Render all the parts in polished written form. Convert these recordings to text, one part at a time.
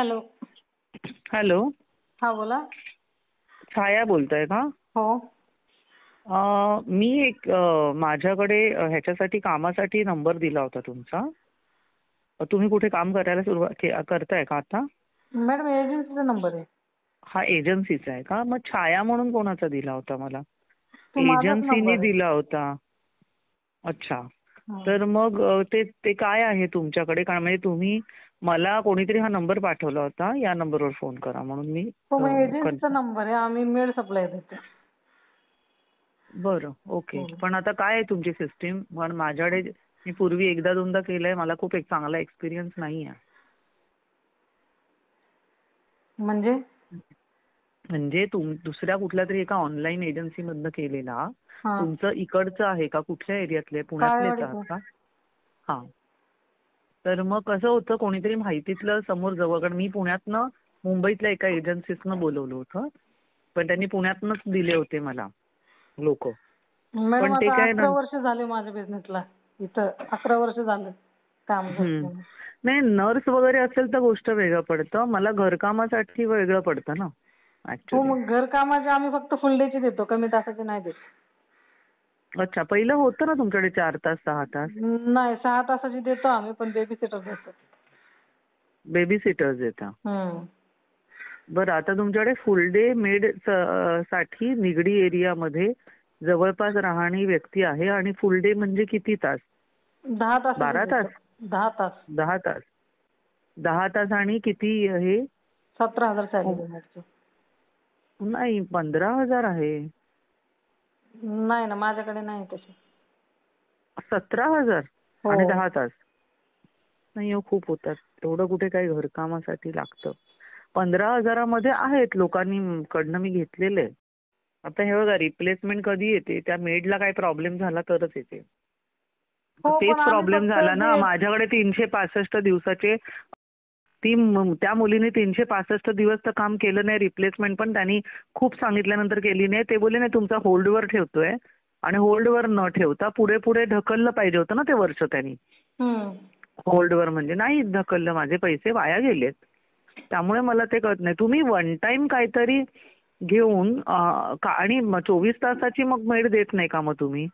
Hello. Hello. हा बोला. छाया बोलताय का? हो. मी एक माझ्याकडे ह्याच्यासाठी कामासाठी नंबर दिला होता तुमचा. तुम्ही कुठे काम करायला सुरुवात करताय का आता? मॅडम एजन्सीचा नंबर आहे. हा एजन्सीचा आहे का? मग छाया म्हणून कोणाचा दिला होता मला? तो माझाच एजन्सीने नंबर आहे. दिला होता. अच्छा. हं. तर मग ते ते काय आहे तुमच्याकडे? कारण म्हणजे तुम्ही मला कोणीतरी हा नंबर पाठवला होता, या नंबरवर फोन करा म्हणून मी तो मग एजन्सीचा नंबर आहे. आम्ही मेल सप्लाय देतो. बरं, ओके. हं. पण आता काय आहे तुमची सिस्टीम? पण माझ्याकडे मी पूर्वी एकदा दोनदा केलंय, मला खूप एक चांगला एक्सपिरियन्स नाही आहे. म्हणजे म्हणजे दुसऱ्या कुठल्या तरी एका ऑनलाईन एजन्सीमधनं केलेला. हा तुमचं इकडचं आहे का? कुठल्या एरियातले? पुण्यातलेच आहात काळेवाडीचं. का? हां. तर मग कसं होतं, कोणीतरी माहितीतलं समोर जवळ, कारण मी पुण्यातनं मुंबईतल्या एका एजन्सीतनं बोलवलं होतं. पण त्यांनी पुण्यातनंच दिले होते मला लोक. मॅडम पण ते आता काय 11 वर्ष झाले माझ्या बिझनेसला. इथं 11 वर्ष झाले काम करते. नाही, नर्स वगैरे असेल तर गोष्ट वेगळं पडतं. मला घरकामासाठी वेगळं पडतं ना हो, ऍक्च्युली. मग घरकामाचे आम्ही फक्त फुल डे चे देतो, कमी तासाचे नाही देत. अच्छा, पहिलं होतं ना तुमच्याकडे 4 तास 6 तास? नाही, 6 तासाची देतो आम्ही, पण बेबी सिटर देतो. बेबी सिटर्स देता? हम्म. बरं, आता तुमच्याकडे फुल डे मेड साठी निगडी एरियामध्ये जवळपास राहणारी व्यक्ती आहे, आणि फुल डे म्हणजे किती तास? 10 तासाची 12 तास? देतो. 10 तास. 10 तास? 10 तास आणि किती हे? 17,000 सॅलरी मिळते. नाही, 15,000 आहे. नाही ना, माझ्याकडे नाही तशी. 17,000 हो. आणि 10 तास? नाही हो, खूप होतात. एवढं कुठे काही घरकामासाठी लागतं. 15,000मध्ये आहेत, लोकांनी कडनं मी घेतलेले. आता हे बघा, रिप्लेसमेंट कधी येते? त्या मेडला काही प्रॉब्लेम झाला तरच येते. हो, तेच पण आम्ही प्रॉब्लेम फक्त झाला ना. जे माझ्याकडे 365 दिवसाचे त्या मुलीने 365 दिवस तर काम केलं नाही. रिप्लेसमेंट पण त्यांनी खूप सांगितल्यानंतर केली नाही. ते बोलले नाही, तुमचा होल्डवर ठेवतोय. आणि होल्डवर न ठेवता पुढे पुढे ढकललं पाहिजे होतं ना ते वर्ष त्यांनी. होल्डवर म्हणजे नाही ढकललं, माझे पैसे वाया गेलेत. त्यामुळे मला ते कळत नाही. तुम्ही वन टाइम काहीतरी घेऊन आणि 24 तासाची मग मेड देत नाही का मग तुम्ही?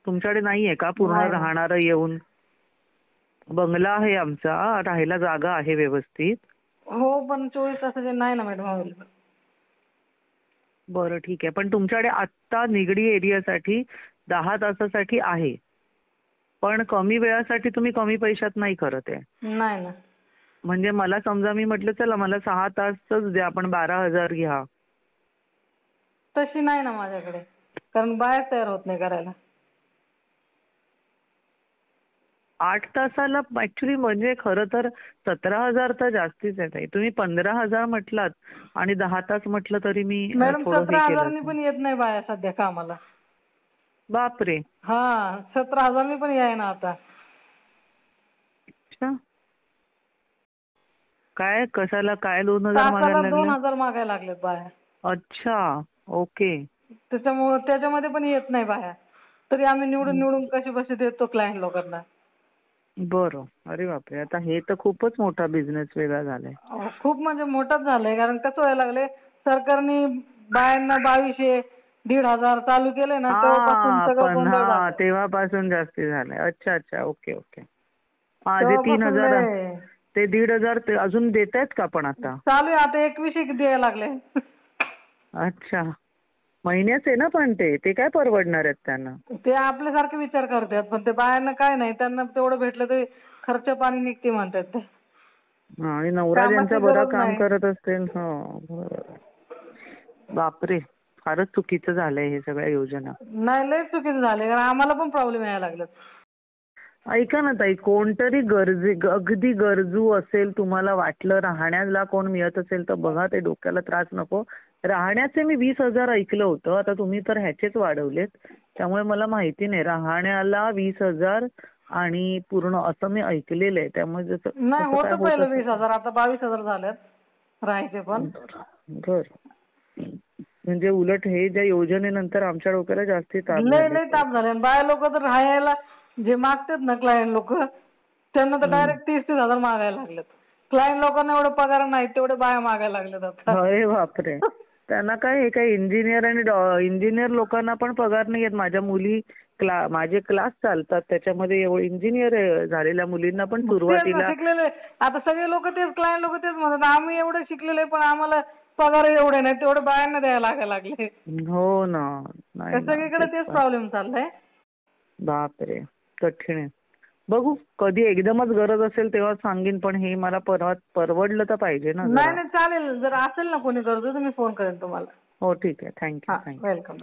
तुमच्याकडे नाहीये का पूर्ण नाही ना. राहणारं येऊन? बंगला आहे आमचा, राहायला जागा आहे व्यवस्थित. हो, पण 24 तासाचे नाही ना मॅडम अवेलेबल. बरं, ठीक आहे. पण तुमच्याकडे आत्ता निगडी एरियासाठी 10 तासासाठी आहे. पण कमी वेळासाठी तुम्ही कमी पैशात नाही करत आहे. नाही ना. म्हणजे मला समजा मी म्हटलं चला मला 6 तासच द्या, पण 12,000 घ्या. तशी नाही ना माझ्याकडे, कारण बाहेर तयार होत नाही करायला. 8 तासाला ऍक्च्युली म्हणजे खरं तर 17,000 तर जास्तीच आहे ताई. तुम्ही 15,000 म्हटलात आणि 10 तास म्हटलं तरी मी मॅडम थोडं हे केलं 17,000 असतं. पण येत नाही बाया सध्या कामाला. बापरे. हा, 17,000 पण याय ना आता. अच्छा. काय कशाला काय 2,000 तासाला मागायला लागले? 2,000 मागायला लागलेत बाया. अच्छा, ओके. त्याच्यामुळे त्याच्यामध्ये पण येत नाही बाया. तरी आम्ही निवडून निवडून कसे बसे देतो क्लायंट लोकांना. बरं. अरे बापरे, आता हे तर खूपच मोठा बिझनेस वेगळा झालाय. खूप म्हणजे मोठंच झालंय, कारण कसं व्हायला लागले, सरकारने बायांना 2200, 1,500 चालू केले ना, तेव्हापासून सगळं पण गोंधळ झालाय. तेव्हापासून जास्ती झालंय. अच्छा अच्छा, ओके ओके. जे तेव्हापासून 3,000 लय ते 1,500 ते अजून देतायत का पण आता? चालू आहे. आता 21 द्यायला लागले. अच्छा, महिन्याचे ना, पण ते काय परवडणार आहेत त्यांना? ते आपल्यासारखे विचार करतात, पण ते बायांना काय नाही, त्यांना तेवढं भेटलं तरी खर्च पाणी निघते म्हणतात ते. आणि नवरा ज्यांचा कामाची बरं गरज काम नाही. करत असेल. हो, बरोबर. बापरे, फारच चुकीचं झालंय हे सगळ्या योजना. नाही, लय चुकीचं झाले, कारण आम्हाला पण प्रॉब्लेम यायला लागलेत. ऐका ना ताई, कोणतरी अगदी गरजू असेल, तुम्हाला वाटलं राहण्याला कोण मिळत असेल तर बघा, ते डोक्याला त्रास नको. राहण्याचे मी 20,000 ऐकलं होतं, आता तुम्ही तर ह्याचेच वाढवलेत. त्यामुळे मला माहिती नाही, राहण्याला 20,000 आणि पूर्ण असं मी ऐकलेलं आहे. त्यामुळे नाही, कसं काय होतं होत पहिलं असेल. 20,000, आता 22,000 झालेत राहायचे पण. बर, म्हणजे उलट हे ज्या योजनेनंतर आमच्या डोक्याला जास्ती ताप लय झाले. लय ताप झाले. बाया लोक तर राहायला जे मागतात ना क्लायंट लोक, त्यांना तर डायरेक्ट 30,000 मागायला लागलेत. क्लायंट लोकांना एवढे पगार नाही तेवढे बाया मागायला लागलेत आता. अरे बापरे. त्यांना काय हे काय इंजिनियर आणि इंजिनियर लोकांना पण पगार नाही आहेत. माझ्या मुली माझे क्लास चालतात त्याच्यामध्ये इंजिनियर झालेल्या मुलींना पण तेच ना, सुरुवातीला शिकलेले आता सगळे लोक तेच क्लायंट लोक तेच म्हणतात आम्ही एवढे शिकलेले पण आम्हाला पगार एवढे नाही तेवढे बायांना द्यायला लागायला लागले. हो ना. नाही ना सगळीकडे तेच प्रॉब्लेम चाललाय. बापरे कठीण आहे. बघू कधी एकदमच गरज असेल तेव्हा सांगेन पण हे मला परवडलं तर पाहिजे ना नाही जरा. नाही चालेल जर असेल ना कोणी गरजू तर मी फोन करेन तुम्हाला. हो ठीक आहे. थँक्यू हा थँक्यू. वेलकम.